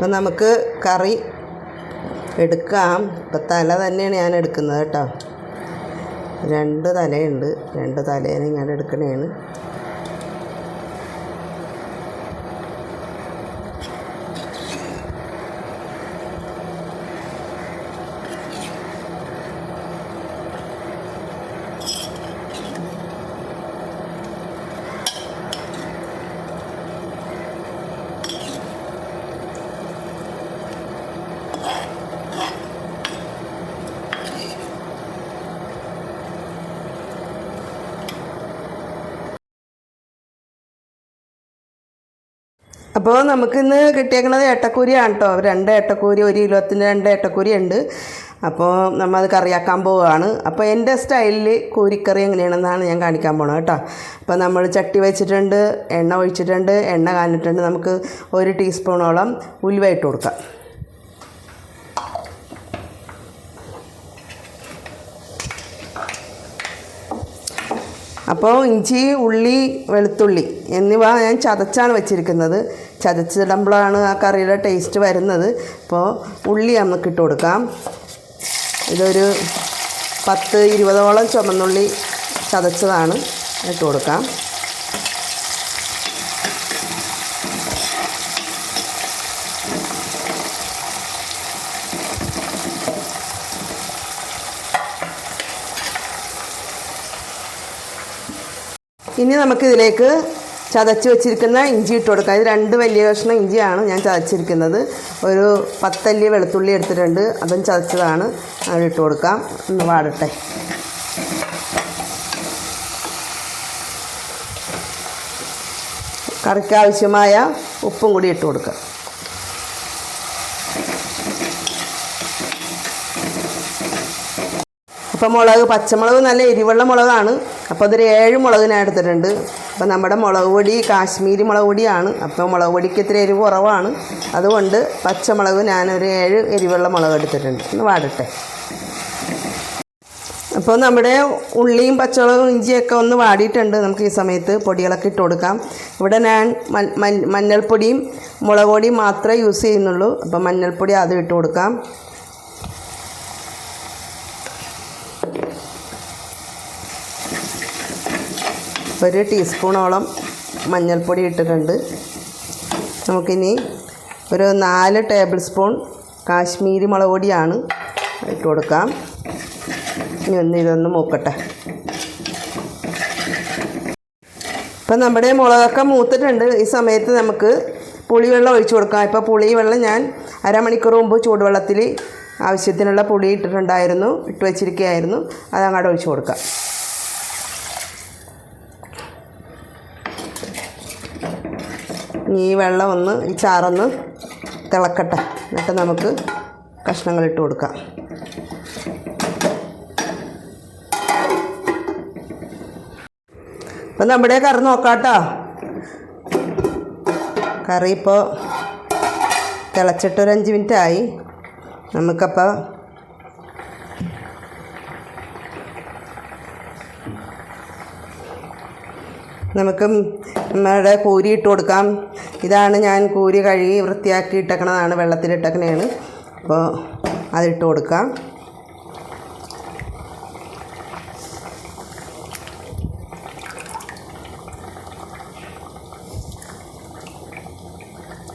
അപ്പോൾ നമുക്ക് കറി എടുക്കാം. ഇപ്പോൾ തല തന്നെയാണ് ഞാൻ എടുക്കുന്നത് കേട്ടോ. 2 തലയുണ്ട്. 2 തലേനെ ഞാൻ എടുക്കണേണ്. അപ്പോൾ നമുക്കിന്ന് കിട്ടിയേക്കുന്നത് ഏട്ടക്കൂരിയാണ് കേട്ടോ. 2 ഏട്ടക്കൂരി, 1 കിലോത്തിന് 2 ഏട്ടക്കൂരി ഉണ്ട്. അപ്പോൾ നമ്മളത് കറിയാക്കാൻ പോവുകയാണ്. അപ്പോൾ എൻ്റെ സ്റ്റൈലിൽ കൂരിക്കറി എങ്ങനെയാണെന്നാണ് ഞാൻ കാണിക്കാൻ പോണത് കേട്ടോ. അപ്പോൾ നമ്മൾ ചട്ടി വെച്ചിട്ടുണ്ട്, എണ്ണ ഒഴിച്ചിട്ടുണ്ട്, എണ്ണ കാഞ്ഞിട്ടുണ്ട്. നമുക്ക് 1 ടീസ്പൂണോളം ഉലുവ ഇട്ട് കൊടുക്കാം. അപ്പോൾ ഇഞ്ചി, ഉള്ളി, വെളുത്തുള്ളി എന്നിവ ഞാൻ ചതച്ചാണ് വെച്ചിരിക്കുന്നത്. ചതച്ചിടുമ്പോഴാണ് ആ കറിയുടെ ടേസ്റ്റ് വരുന്നത്. അപ്പോൾ ഉള്ളി നമുക്ക് ഇട്ട് കൊടുക്കാം. ഇതൊരു 10-20ഓളം ചുമന്നുള്ളി ചതച്ചതാണ് ഇട്ട് കൊടുക്കാം. ഇനി നമുക്കിതിലേക്ക് ചതച്ച് വെച്ചിരിക്കുന്ന ഇഞ്ചി ഇട്ട് കൊടുക്കാം. ഇത് 2 വലിയ കഷ്ണം ഇഞ്ചിയാണ് ഞാൻ ചതച്ചിരിക്കുന്നത്. ഒരു 10 അല്ലി വെളുത്തുള്ളി എടുത്തിട്ടുണ്ട്, അതും ചതച്ചതാണ്. അത് ഇട്ട് കൊടുക്കാം. ഒന്ന് വാടട്ടെ. കറിക്ക് ആവശ്യമായ ഉപ്പും കൂടി ഇട്ട് കൊടുക്കാം. അപ്പോൾ മുളക്, പച്ചമുളക് നല്ല എരിവുള്ള മുളകാണ്. അപ്പോൾ അതൊരു 7 മുളക് ഞാൻ എടുത്തിട്ടുണ്ട്. അപ്പോൾ നമ്മുടെ മുളക് പൊടി കാശ്മീരി മുളക് പൊടിയാണ്. അപ്പോൾ മുളക് പൊടിക്ക് ഇത്തിരി എരിവ് കുറവാണ്. അതുകൊണ്ട് പച്ചമുളക് ഞാനൊരു 7 എരിവുള്ള മുളക് എടുത്തിട്ടുണ്ട്. ഒന്ന് വാടട്ടെ. അപ്പോൾ നമ്മുടെ ഉള്ളിയും പച്ചമുളകും ഇഞ്ചിയൊക്കെ ഒന്ന് വാടിയിട്ടുണ്ട്. നമുക്ക് ഈ സമയത്ത് പൊടികളൊക്കെ ഇട്ട് കൊടുക്കാം. ഇവിടെ ഞാൻ മഞ്ഞൾപ്പൊടിയും മുളക് പൊടിയും മാത്രമേ യൂസ് ചെയ്യുന്നുള്ളൂ. അപ്പോൾ മഞ്ഞൾപ്പൊടി ആദ്യം ഇട്ട് കൊടുക്കാം. ഒരു ടീസ്പൂണോളം മഞ്ഞൾപ്പൊടി ഇട്ടിട്ടുണ്ട്. നമുക്കിനി ഒരു 4 ടേബിൾ സ്പൂൺ കാശ്മീരി മുളക് പൊടിയാണ് ഇട്ട് കൊടുക്കാം. ഇനി ഇതൊന്ന് മൂക്കട്ടെ. ഇപ്പം നമ്മുടെ മുളകൊക്കെ മൂത്തിട്ടുണ്ട്. ഈ സമയത്ത് നമുക്ക് പുളിവെള്ളം ഒഴിച്ചു കൊടുക്കാം. ഇപ്പോൾ പുളിവെള്ളം ഞാൻ അരമണിക്കൂർ മുമ്പ് ചൂടുവെള്ളത്തിൽ ആവശ്യത്തിനുള്ള പുളി ഇട്ടിട്ടുണ്ടായിരുന്നു, ഇട്ട് വെച്ചിരിക്കുകയായിരുന്നു. അതങ്ങോട്ട് ഒഴിച്ചു കൊടുക്കാം. ഈ വെള്ളം ഈ ചാറൊന്ന് തിളക്കട്ടെ. എന്നിട്ട് നമുക്ക് കഷ്ണങ്ങൾ ഇട്ട് കൊടുക്കാം. അപ്പം നമ്മുടെ കറി നോക്കാം കേട്ടോ. കറി ഇപ്പോൾ തിളച്ചിട്ട് ഒരു 5 മിനിറ്റ് ആയി. നമുക്കപ്പോൾ നമ്മുടെ കൂരി ഇട്ട് കൊടുക്കാം. ഇതാണ് ഞാൻ കൂരി കഴുകി വൃത്തിയാക്കി ഇട്ടേക്കണതാണ്, വെള്ളത്തിലിട്ടേക്കണതാണ്. അപ്പോൾ അതിട്ട് കൊടുക്കാം.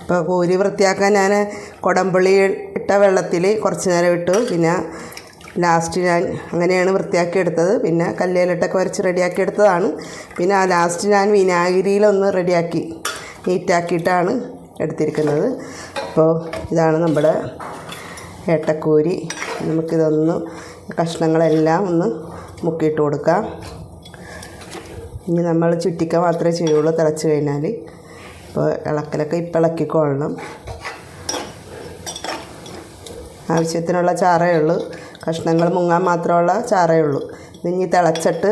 ഇപ്പോൾ കൂരി വൃത്തിയാക്കാൻ ഞാൻ കുടംപുളി ഇട്ട വെള്ളത്തിൽ കുറച്ച് നേരം ഇട്ടു. പിന്നെ ലാസ്റ്റ് ഞാൻ അങ്ങനെയാണ് വൃത്തിയാക്കി എടുത്തത്. പിന്നെ കല്ലേലിട്ടൊക്കെ വരച്ച് റെഡിയാക്കി എടുത്തതാണ്. പിന്നെ ലാസ്റ്റ് ഞാൻ വിനാഗിരിയിലൊന്ന് റെഡിയാക്കി നീറ്റാക്കിയിട്ടാണ് എടുത്തിരിക്കുന്നത്. അപ്പോൾ ഇതാണ് നമ്മുടെ ഏട്ടക്കൂരി. നമുക്കിതൊന്ന് കഷ്ണങ്ങളെല്ലാം ഒന്ന് മുക്കിയിട്ട് കൊടുക്കാം. ഇനി നമ്മൾ ചുറ്റിക്ക മാത്രമേ ചെയ്യുള്ളൂ തിളച്ച് കഴിഞ്ഞാൽ. അപ്പോൾ ഇളക്കലൊക്കെ ഇപ്പം ഇളക്കിക്കൊള്ളണം. ആവശ്യത്തിനുള്ള ചാറേ ഉള്ളൂ, കഷ്ണങ്ങൾ മുങ്ങാൻ മാത്രമുള്ള ചാറേ ഉള്ളൂ. ഇനി തിളച്ചിട്ട്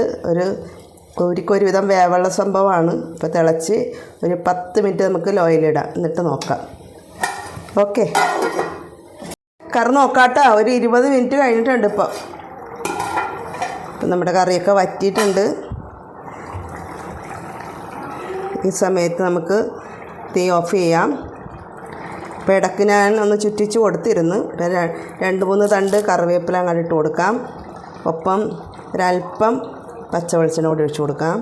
കൂരിക്കൊരുവിധം വേവുള്ള സംഭവമാണ്. ഇപ്പോൾ തിളച്ച് ഒരു 10 മിനിറ്റ് നമുക്ക് ലോയിലിടാം, എന്നിട്ട് നോക്കാം. ഓക്കെ, കറി നോക്കാട്ടോ. ഒരു 20 മിനിറ്റ് കഴിഞ്ഞിട്ടുണ്ട്. ഇപ്പോൾ നമ്മുടെ കറിയൊക്കെ വറ്റിയിട്ടുണ്ട്. ഈ സമയത്ത് നമുക്ക് തീ ഓഫ് ചെയ്യാം. അപ്പോൾ ഇടയ്ക്ക് ഞാൻ ഒന്ന് ചുറ്റിച്ച് കൊടുത്തിരുന്നു. ഇപ്പം 2-3 തണ്ട് കറിവേപ്പില അങ്ങോട്ട് ഇട്ട് കൊടുക്കാം. ഒപ്പം ഒരല്പം പച്ചവെളിച്ചെണ്ണ കൂടി ഒഴിച്ച് കൊടുക്കാം.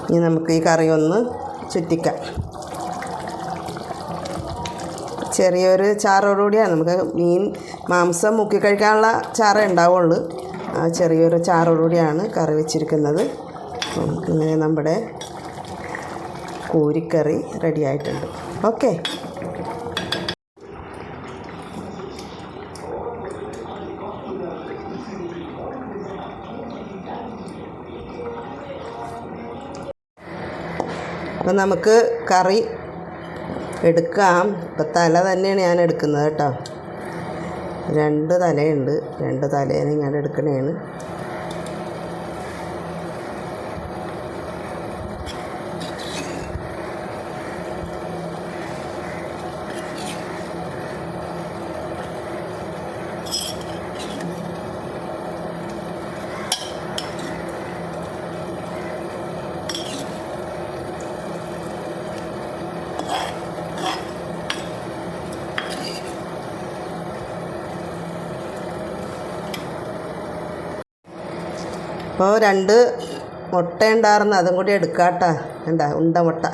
ഇനി നമുക്ക് ഈ കറി ഒന്ന് ചുറ്റിക്കാം. ചെറിയൊരു ചാറോടുകൂടിയാണ് നമുക്ക് മാംസം മുക്കി കഴിക്കാനുള്ള ചാറേ ഉണ്ടാവുള്ളൂ. ആ ചെറിയൊരു ചാറോടുകൂടിയാണ് കറി വെച്ചിരിക്കുന്നത്. ഇങ്ങനെ നമ്മുടെ കോരിക്കറി റെഡി ആയിട്ടുണ്ട്. ഓക്കെ, അപ്പം നമുക്ക് കറി എടുക്കാം. ഇപ്പം തല തന്നെയാണ് ഞാൻ എടുക്കുന്നത് കേട്ടോ. 2 തലയുണ്ട്. 2 തലേനെ ഞാൻ എടുക്കണേണ്. അപ്പോൾ 2 മുട്ട ഉണ്ടായിരുന്നു, അതും കൂടി എടുക്കാം കേട്ടോ. ഉണ്ട മുട്ട.